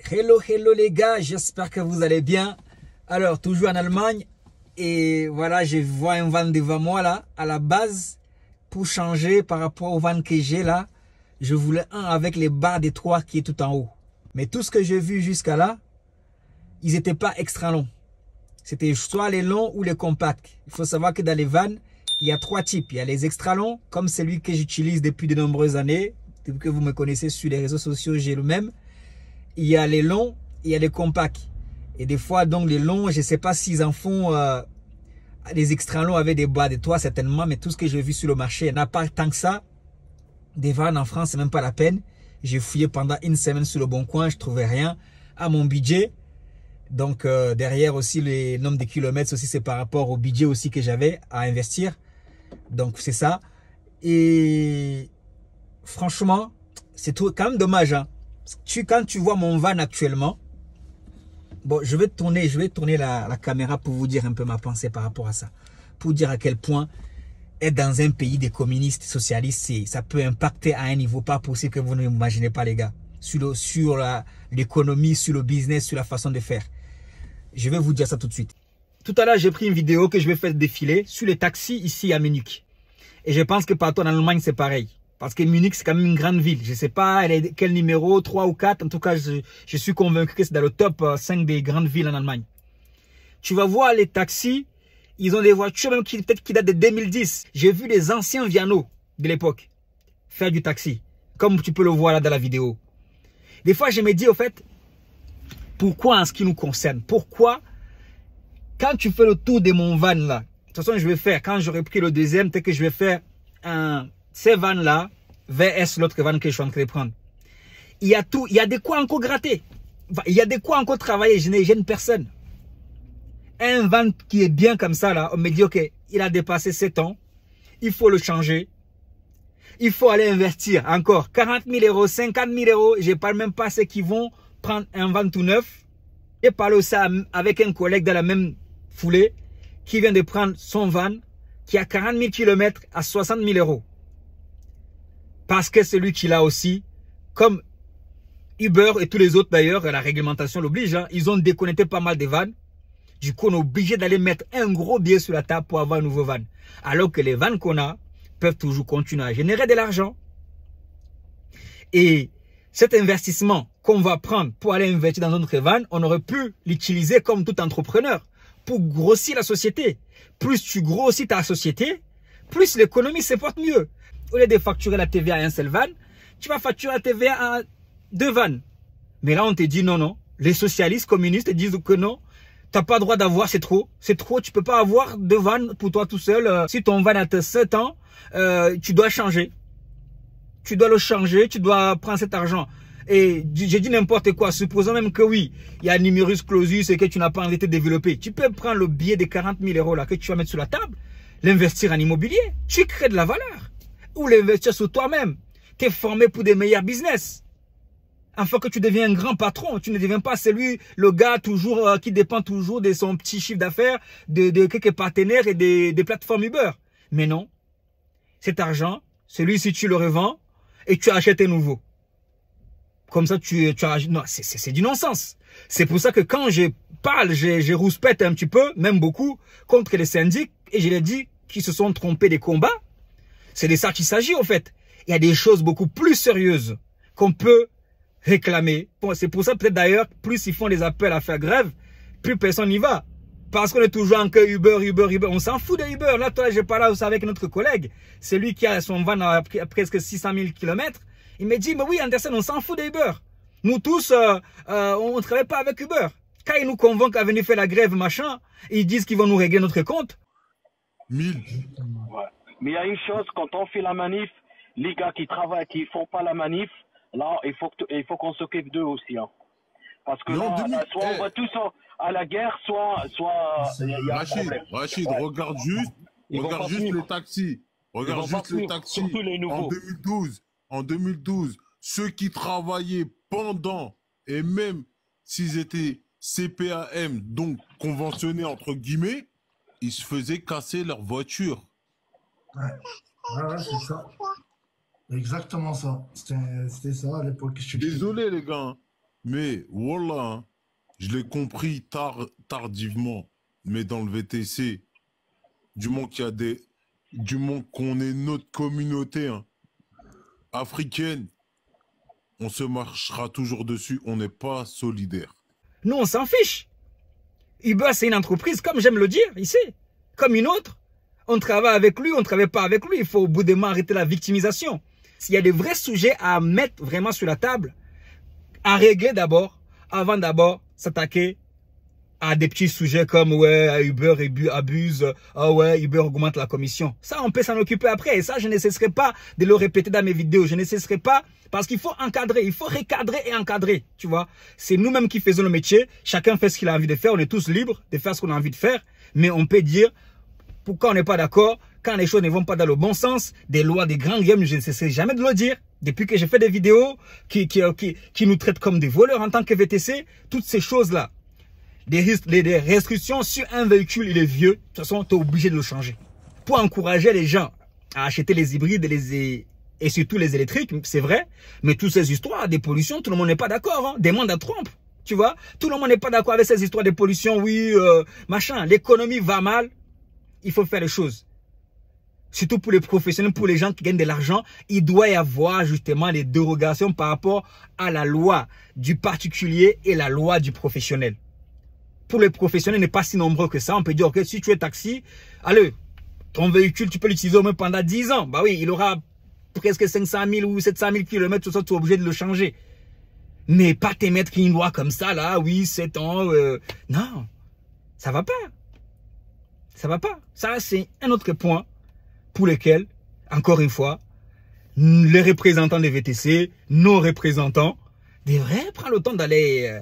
Hello, hello les gars, j'espère que vous allez bien. Alors, toujours en Allemagne. Et voilà, je vois un van devant moi là, à la base. Pour changer par rapport au van que j'ai là, je voulais un avec les barres des trois qui est tout en haut. Mais tout ce que j'ai vu jusqu'à là, ils n'étaient pas extra longs. C'était soit les longs ou les compacts. Il faut savoir que dans les vannes, il y a trois types. Il y a les extra longs, comme celui que j'utilise depuis de nombreuses années. Depuis que vous me connaissez sur les réseaux sociaux, j'ai le même. Il y a les longs, il y a les compacts. Et des fois, donc, les longs, je ne sais pas s'ils en font les extra longs avec des bas de toit, certainement. Mais tout ce que j'ai vu sur le marché, il n'y en a pas tant que ça. Des vannes en France, c'est même pas la peine. J'ai fouillé pendant une semaine sur le Bon Coin, je ne trouvais rien à mon budget. Donc, derrière aussi, les nombres de kilomètres, aussi, c'est par rapport au budget aussi que j'avais à investir. Donc, c'est ça. Et franchement, c'est quand même dommage, hein. Quand tu vois mon van actuellement, bon, je vais tourner la caméra pour vous dire un peu ma pensée par rapport à ça. Pour dire à quel point être dans un pays des communistes, socialistes, ça peut impacter à un niveau pas possible que vous n'imaginez pas, les gars. Sur l'économie, sur le business, sur la façon de faire. Je vais vous dire ça tout de suite. Tout à l'heure, j'ai pris une vidéo que je vais faire défiler sur les taxis ici à Munich. Et je pense que partout en Allemagne, c'est pareil. Parce que Munich, c'est quand même une grande ville. Je ne sais pas quel numéro, 3 ou 4. En tout cas, je suis convaincu que c'est dans le top 5 des grandes villes en Allemagne. Tu vas voir les taxis, ils ont des voitures même peut-être qui datent de 2010. J'ai vu les anciens Viano de l'époque faire du taxi. Comme tu peux le voir là dans la vidéo. Des fois, je me dis, au fait, pourquoi en ce qui nous concerne? Pourquoi, quand tu fais le tour de mon van là, de toute façon, je vais faire, quand j'aurai pris le deuxième, peut-être que je vais faire ces vannes là, VS l'autre van que je suis en train de prendre. Il y a tout, il y a de quoi encore gratter. Il y a de quoi encore travailler, je n'ai personne. Un van qui est bien comme ça là, on me dit ok, il a dépassé 7 ans, il faut le changer. Il faut aller investir encore 40 000 euros, 50 000 euros. Je ne parle même pas ceux qui vont prendre un van tout neuf. J'ai parlé aussi avec un collègue dans la même foulée qui vient de prendre son van qui a 40 000 km à 60 000 euros. Parce que celui qui l'a aussi, comme Uber et tous les autres d'ailleurs, la réglementation l'oblige, hein, ils ont déconnecté pas mal de vannes. Du coup, on est obligé d'aller mettre un gros billet sur la table pour avoir un nouveau van. Alors que les vannes qu'on a peuvent toujours continuer à générer de l'argent. Et cet investissement qu'on va prendre pour aller investir dans notre van, on aurait pu l'utiliser comme tout entrepreneur pour grossir la société. Plus tu grossis ta société, plus l'économie se porte mieux. Au lieu de facturer la TVA à un seul van, tu vas facturer la TVA à 2 vannes. Mais là, on te dit non, non. Les socialistes, communistes disent que non. Tu n'as pas le droit d'avoir, c'est trop. C'est trop, tu ne peux pas avoir 2 vannes pour toi tout seul. Si ton van a 7 ans, tu dois changer. Tu dois le changer, tu dois prendre cet argent. Et j'ai dit n'importe quoi, supposons même que oui, il y a un numerus clausus et que tu n'as pas envie de te développer. Tu peux prendre le billet de 40 000 euros là que tu vas mettre sur la table, l'investir en immobilier, tu crées de la valeur. Ou l'investir sur toi-même. Tu es formé pour des meilleurs business. Afin que tu deviens un grand patron, tu ne deviens pas le gars toujours qui dépend toujours de son petit chiffre d'affaires, de quelques partenaires et des plateformes Uber. Mais non, cet argent, celui-ci tu le revends et tu achètes un nouveau. Comme ça, non, c'est du non-sens. C'est pour ça que quand je parle, je rouspète un petit peu, même beaucoup, contre les syndics, et je les dis qu'ils se sont trompés des combats. C'est de ça qu'il s'agit, en fait. Il y a des choses beaucoup plus sérieuses qu'on peut réclamer. Bon, c'est pour ça, peut-être d'ailleurs, plus ils font des appels à faire grève, plus personne n'y va. Parce qu'on est toujours en que Uber. On s'en fout de Uber. Là, toi, j'ai parlé aussi avec notre collègue. C'est lui qui a son van à presque 600 000 km. Il me dit, mais oui, Anderson, on s'en fout de Uber. Nous tous, on ne travaille pas avec Uber. Quand ils nous convoquent à venir faire la grève, machin, ils disent qu'ils vont nous régler notre compte. 1000. Ouais. Mais il y a une chose, quand on fait la manif, les gars qui travaillent, qui font pas la manif, là, il faut qu'on s'occupe d'eux aussi. Hein. Parce que là, soit on va tous à la guerre, soit il y a un problème. Rachid, Ouais. regarde juste les taxis. Regarde juste les taxis. Surtout les nouveaux. En 2012, ceux qui travaillaient pendant, et même s'ils étaient CPAM, donc conventionnés entre guillemets, ils se faisaient casser leur voiture. Ouais, c'est ça. Exactement ça. C'était ça à l'époque. Désolé les gars. Mais voilà, hein, je l'ai compris tardivement. Mais dans le VTC, du moment qu'il y a du moment qu'on est notre communauté hein, africaine, on se marchera toujours dessus. On n'est pas solidaire. Nous, on s'en fiche. Uber, c'est une entreprise, comme j'aime le dire ici, comme une autre. On travaille avec lui, on ne travaille pas avec lui. Il faut au bout d'un moment arrêter la victimisation. S'il y a des vrais sujets à mettre vraiment sur la table, à régler d'abord, avant d'abord s'attaquer à des petits sujets comme ouais, Uber abuse, ouais, Uber augmente la commission. Ça, on peut s'en occuper après. Et ça, je ne cesserai pas de le répéter dans mes vidéos. Je ne cesserai pas parce qu'il faut encadrer, il faut recadrer et encadrer. Tu vois, c'est nous-mêmes qui faisons le métier. Chacun fait ce qu'il a envie de faire. On est tous libres de faire ce qu'on a envie de faire. Mais on peut dire pourquoi on n'est pas d'accord. Quand les choses ne vont pas dans le bon sens, des lois, des grands games, je ne cesserai jamais de le dire. Depuis que j'ai fait des vidéos qui nous traitent comme des voleurs en tant que VTC, toutes ces choses-là, des restrictions sur un véhicule, il est vieux, de toute façon, tu es obligé de le changer. Pour encourager les gens à acheter les hybrides et surtout les électriques, c'est vrai, mais toutes ces histoires des pollutions, tout le monde n'est pas d'accord. Hein. Demande à Trump, tu vois, tout le monde n'est pas d'accord avec ces histoires de pollution, oui, machin, l'économie va mal, il faut faire les choses. Surtout pour les professionnels, pour les gens qui gagnent de l'argent, il doit y avoir justement les dérogations par rapport à la loi du particulier et la loi du professionnel. Pour les professionnels, n'est pas si nombreux que ça. On peut dire, ok, si tu es taxi, allez, ton véhicule, tu peux l'utiliser au moins pendant 10 ans. Bah oui, il aura presque 500 000 ou 700 000 km, tout ça, tu es obligé de le changer. Mais pas te mettre une loi comme ça, là, oui, 7 ans, non, ça va pas. Ça va pas. Ça, c'est un autre point pour lequel, encore une fois, les représentants des VTC, nos représentants, devraient prendre le temps d'aller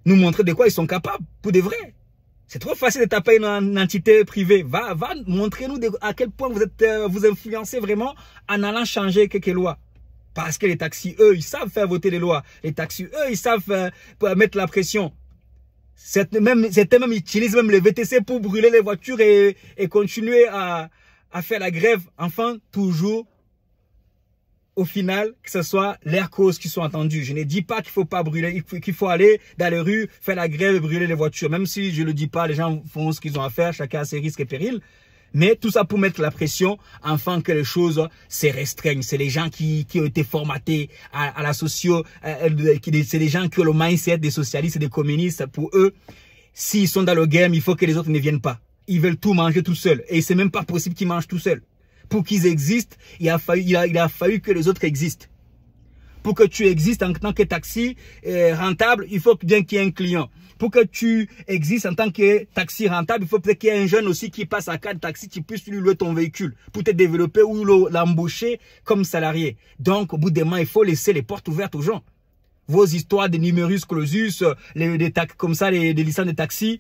nous montrer de quoi ils sont capables, pour de vrai. C'est trop facile de taper une entité privée. Va montrer-nous à quel point vous influencez vraiment en allant changer quelques lois. Parce que les taxis, eux, ils savent faire voter les lois. Les taxis, eux, ils savent mettre la pression. Certains même utilisent même les VTC pour brûler les voitures et continuer à faire la grève. Enfin, toujours, au final, que ce soit leurs causes qui sont entendues. Je ne dis pas qu'il faut pas brûler, qu'il faut aller dans les rues, faire la grève et brûler les voitures. Même si je ne le dis pas, les gens font ce qu'ils ont à faire, chacun a ses risques et périls. Mais tout ça pour mettre la pression, afin que les choses se restreignent. C'est les gens qui ont été formatés à la socio, c'est les gens qui ont le mindset des socialistes et des communistes. Pour eux, s'ils sont dans le game, il faut que les autres ne viennent pas. Ils veulent tout manger tout seuls. Et c'est même pas possible qu'ils mangent tout seuls. Pour qu'ils existent, il a fallu que les autres existent. Pour que tu existes en tant que taxi rentable, il faut bien qu'il y ait un client. Pour que tu existes en tant que taxi rentable, il faut peut-être qu'il y ait un jeune aussi qui passe à 4 taxis, tu puisses lui louer ton véhicule pour te développer ou l'embaucher comme salarié. Donc, au bout d'un moment, il faut laisser les portes ouvertes aux gens. Vos histoires de numerus clausus, comme ça, les licences de taxi,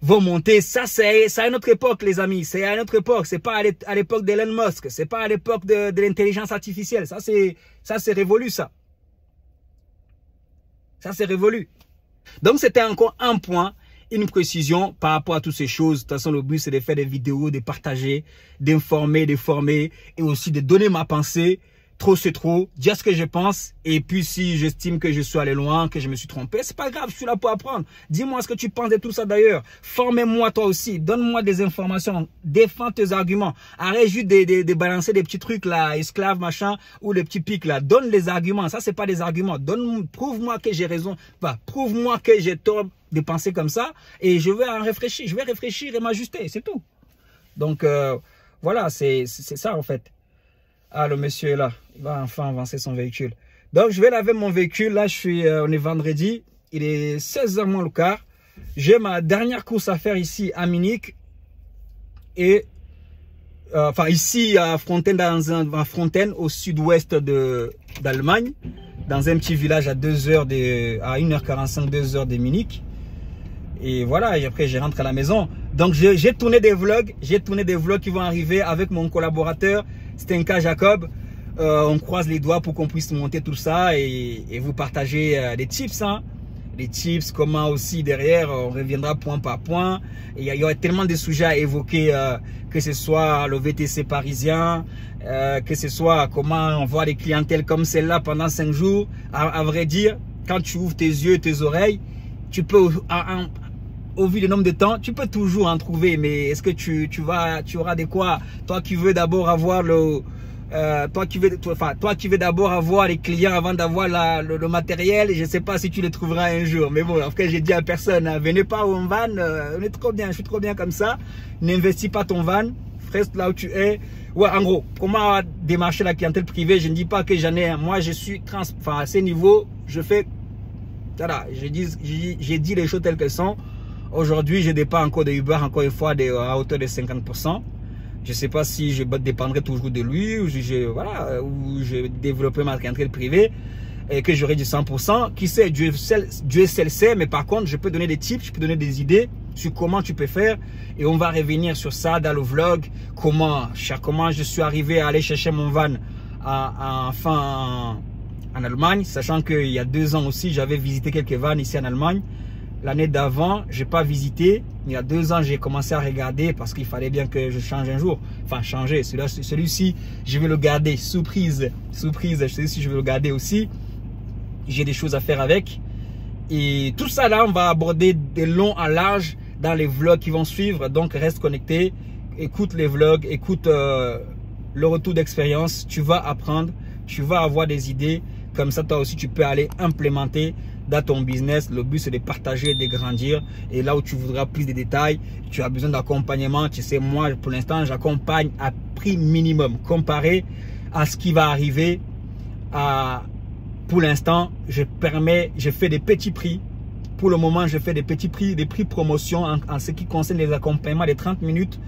vont monter. Ça, c'est à une autre époque, les amis. C'est à une autre époque. C'est pas à l'époque d'Elon Musk. C'est pas à l'époque de l'intelligence artificielle. Ça, c'est révolu, ça. Ça, c'est révolu. Donc, c'était encore un point, une précision par rapport à toutes ces choses. De toute façon, le but, c'est de faire des vidéos, de partager, d'informer, de former et aussi de donner ma pensée. Trop, c'est trop. Dire ce que je pense. Et puis, si j'estime que je suis allé loin, que je me suis trompé, c'est pas grave, je suis là pour apprendre. Dis-moi ce que tu penses de tout ça d'ailleurs. Formez-moi toi aussi. Donne-moi des informations. Défends tes arguments. Arrête juste de balancer des petits trucs là, esclaves, machin, ou les petits pics là. Donne les arguments. Ça, c'est pas des arguments. Prouve-moi que j'ai raison. Prouve-moi que j'ai tort de penser comme ça. Et je vais en réfléchir. Je vais réfléchir et m'ajuster. C'est tout. Donc, voilà, c'est ça en fait. Ah, le monsieur est là. Il va enfin avancer son véhicule. Donc, je vais laver mon véhicule. Là, on est vendredi. Il est 16h moins le quart. J'ai ma dernière course à faire ici à Munich. Et, ici à Fontaine, au sud-ouest d'Allemagne. Dans un petit village à 1h45, 2h de Munich. Et voilà, et après, je rentre à la maison. Donc, j'ai tourné des vlogs. J'ai tourné des vlogs qui vont arriver avec mon collaborateur, Stenka Jacob. On croise les doigts pour qu'on puisse monter tout ça et vous partager des tips. Hein. Les tips, comment aussi derrière, on reviendra point par point. Il y aura tellement de sujets à évoquer, que ce soit le VTC parisien, que ce soit comment on voit des clientèles comme celle-là pendant 5 jours. À vrai dire, quand tu ouvres tes yeux et tes oreilles, tu peux, au vu du nombre de temps, tu peux toujours en trouver. Mais est-ce que tu auras de quoi? Toi qui veux d'abord avoir toi qui veux d'abord avoir les clients avant d'avoir le matériel, je ne sais pas si tu les trouveras un jour. Mais bon, en tout cas, j'ai dit à personne, venez pas au van, on est trop bien, je suis trop bien comme ça. N'investis pas ton van, reste là où tu es. Ouais, en gros, comment démarcher la clientèle privée? Je ne dis pas que j'en ai un. Moi, je suis à ces niveaux, je fais, voilà, j'ai dit les choses telles qu'elles sont. Aujourd'hui, je dépends encore de Uber, encore une fois, à hauteur de 50%. Je ne sais pas si je dépendrai toujours de lui ou je développerai ma clientèle privée et que j'aurai du 100%. Qui sait, Dieu seul sait, mais par contre, je peux donner des tips, je peux donner des idées sur comment tu peux faire. Et on va revenir sur ça dans le vlog. Comment je suis arrivé à aller chercher mon van en Allemagne, sachant qu'il y a 2 ans aussi, j'avais visité quelques vannes ici en Allemagne. L'année d'avant, je n'ai pas visité. Il y a 2 ans, j'ai commencé à regarder parce qu'il fallait bien que je change un jour. Enfin, changer. Celui-ci, je vais le garder. Surprise. Celui-ci, je vais le garder aussi. J'ai des choses à faire avec. Et tout ça là, on va aborder de long à large dans les vlogs qui vont suivre. Donc, reste connecté. Écoute les vlogs. Écoute le retour d'expérience. Tu vas apprendre. Tu vas avoir des idées. Comme ça, toi aussi, tu peux aller implémenter dans ton business. Le but, c'est de partager et de grandir. Et là où tu voudras plus de détails, tu as besoin d'accompagnement. Tu sais, moi, pour l'instant, j'accompagne à prix minimum. Comparé à ce qui va arriver, pour l'instant, je fais des petits prix. Pour le moment, je fais des petits prix, des prix promotion en ce qui concerne les accompagnements de 30 minutes.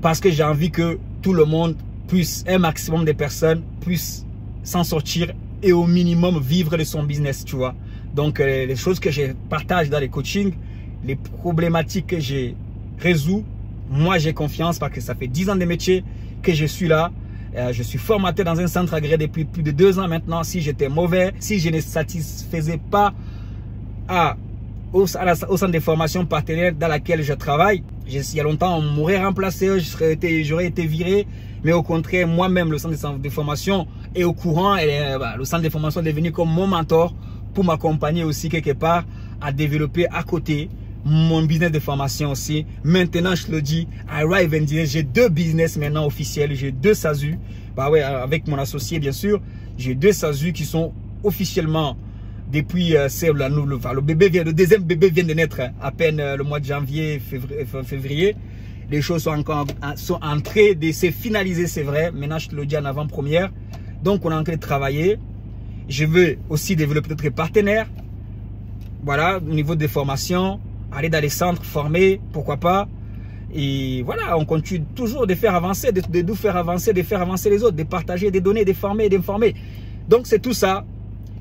Parce que j'ai envie que tout le monde puisse, un maximum de personnes puissent s'en sortir et au minimum vivre de son business, tu vois. Donc, les choses que je partage dans les coachings, les problématiques que j'ai résous, moi, j'ai confiance parce que ça fait 10 ans de métier que je suis là. Je suis formateur dans un centre agréé depuis plus de 2 ans maintenant. Si j'étais mauvais, si je ne satisfaisais pas au centre de formation partenaire dans laquelle je travaille, il y a longtemps, on m'aurait remplacé, j'aurais été viré. Mais au contraire, moi-même, le centre de formation est au courant. Et, le centre de formation est devenu comme mon mentor pour m'accompagner aussi quelque part à développer à côté mon business de formation aussi. Maintenant, je le dis, Arrive and Business, j'ai 2 business maintenant officiels. J'ai 2 SASU. Bah ouais, avec mon associé, bien sûr. J'ai 2 SASU qui sont officiellement depuis le deuxième bébé vient de naître à peine le mois de janvier, février. Les choses sont en train de se finaliser, c'est vrai. Maintenant, je te le dis en avant-première. Donc, on est en train de travailler. Je veux aussi développer d'autres partenaires. Voilà, au niveau des formations, aller dans les centres, former, pourquoi pas. Et voilà, on continue toujours de faire avancer, de nous faire avancer, de faire avancer les autres, de partager des données, de former, d'informer. Donc, c'est tout ça.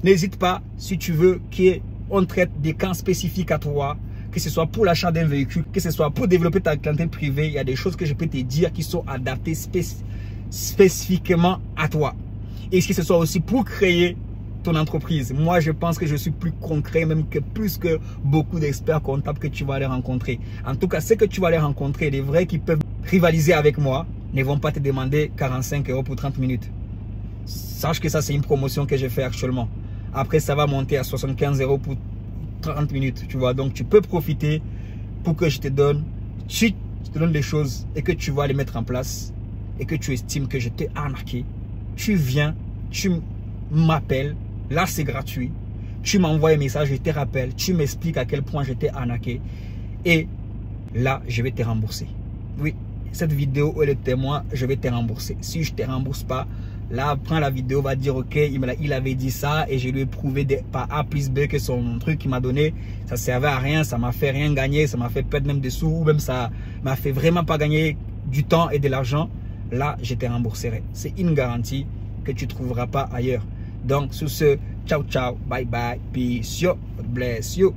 N'hésite pas, si tu veux qu'on traite des cas spécifiques à toi, que ce soit pour l'achat d'un véhicule, que ce soit pour développer ta clientèle privée, il y a des choses que je peux te dire qui sont adaptées spécifiquement à toi. Et que ce soit aussi pour créer ton entreprise. Moi, je pense que je suis plus concret, même que plus que beaucoup d'experts comptables que tu vas aller rencontrer. En tout cas, ceux que tu vas aller rencontrer, les vrais qui peuvent rivaliser avec moi, ne vont pas te demander 45 € pour 30 minutes. Sache que ça, c'est une promotion que je fais actuellement. Après, ça va monter à 75 € pour 30 minutes, tu vois. Donc, tu peux profiter pour que je te donne des choses et que tu vas les mettre en place et que tu estimes que je t'ai arnaqué. Tu viens, tu m'appelles, là, c'est gratuit. Tu m'envoies un message, je te rappelle, tu m'expliques à quel point je t'ai arnaqué et là, je vais te rembourser. Oui, cette vidéo est le témoin, je vais te rembourser. Si je ne te rembourse pas, là, prends la vidéo, va dire, ok, il avait dit ça et je lui ai prouvé par A plus B que son truc qu'il m'a donné, ça servait à rien, ça m'a fait rien gagner, ça m'a fait perdre même des sous, ou même ça m'a fait vraiment pas gagner du temps et de l'argent. Là, je te rembourserai. C'est une garantie que tu ne trouveras pas ailleurs. Donc, sur ce, ciao, ciao, bye, bye, peace, yo, God bless you.